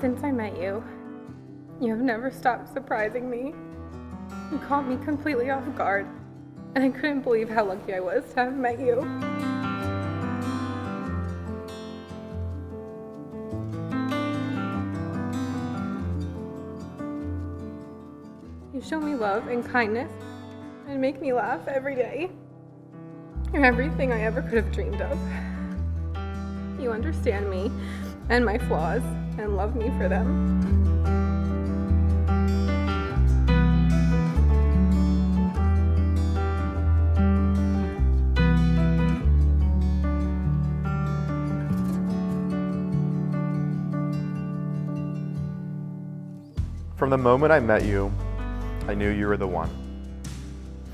Since I met you, you have never stopped surprising me. You caught me completely off guard, and I couldn't believe how lucky I was to have met you. You show me love and kindness and make me laugh every day. You're everything I ever could have dreamed of. You understand me and my flaws and love me for them. From the moment I met you, I knew you were the one.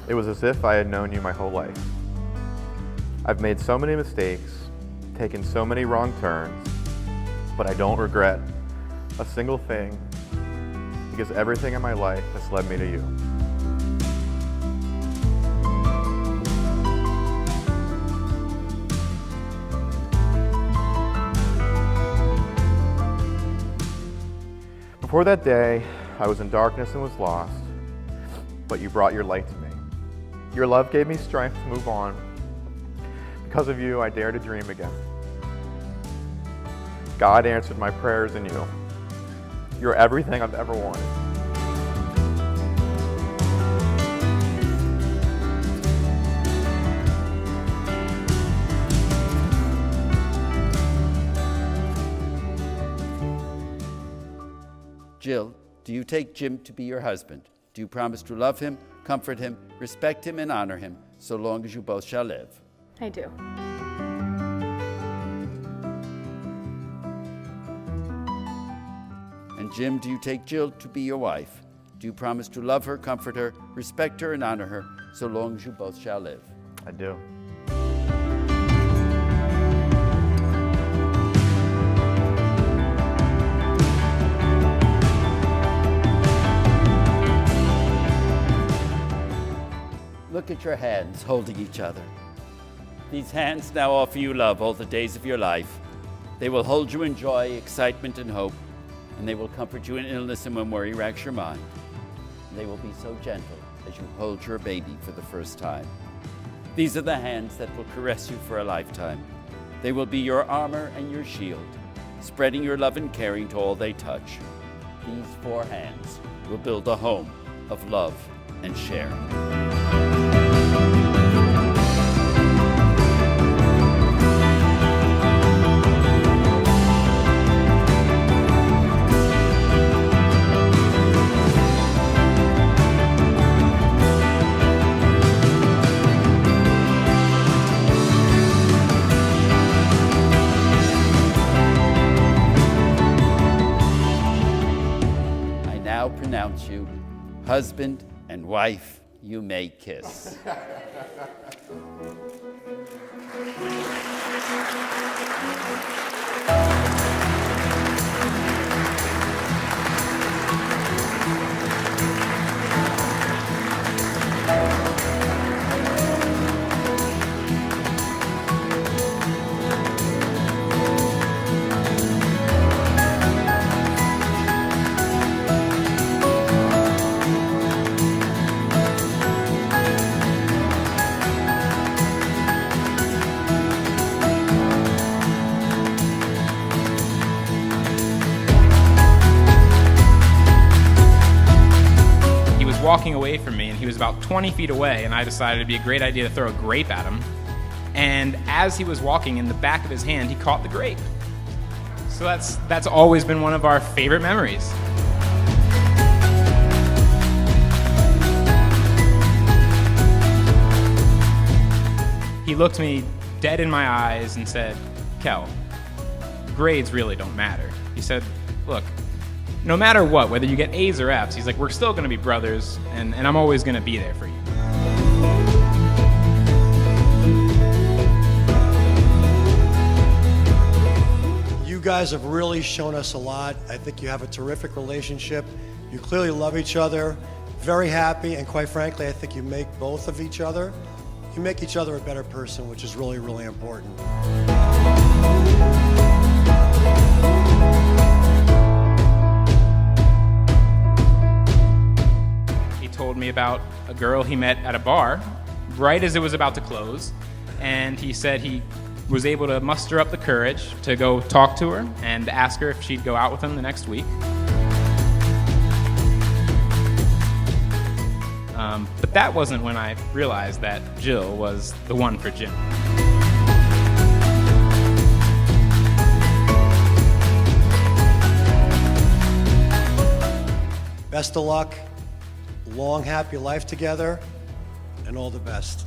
It was as if I had known you my whole life. I've made so many mistakes, taken so many wrong turns, but I don't regret a single thing because everything in my life has led me to you. Before that day, I was in darkness and was lost, but you brought your light to me. Your love gave me strength to move on. Because of you, I dare to dream again. God answered my prayers in you. You're everything I've ever wanted. Jill, do you take Jim to be your husband? Do you promise to love him, comfort him, respect him, and honor him, so long as you both shall live? I do. And Jim, do you take Jill to be your wife? Do you promise to love her, comfort her, respect her, and honor her, so long as you both shall live? I do. Look at your hands holding each other. These hands now offer you love all the days of your life. They will hold you in joy, excitement, and hope, and they will comfort you in illness and when worry racks your mind. And they will be so gentle as you hold your baby for the first time. These are the hands that will caress you for a lifetime. They will be your armor and your shield, spreading your love and caring to all they touch. These four hands will build a home of love and share. I now pronounce you husband and wife. You may kiss. Walking away from me, and he was about 20 feet away, and I decided it'd be a great idea to throw a grape at him. And as he was walking, in the back of his hand, he caught the grape. So that's always been one of our favorite memories. He looked me dead in my eyes and said, "Kel, grades really don't matter." He said, "Look, no matter what, whether you get A's or F's," he's like, "we're still going to be brothers, and I'm always going to be there for you." You guys have really shown us a lot. I think you have a terrific relationship. You clearly love each other, very happy, and quite frankly, I think you make both of each other. You make each other a better person, which is really, really important. told me about a girl he met at a bar right as it was about to close, and he said he was able to muster up the courage to go talk to her and ask her if she'd go out with him the next week. But that wasn't when I realized that Jill was the one for Jim. Best of luck, long, happy life together, and all the best.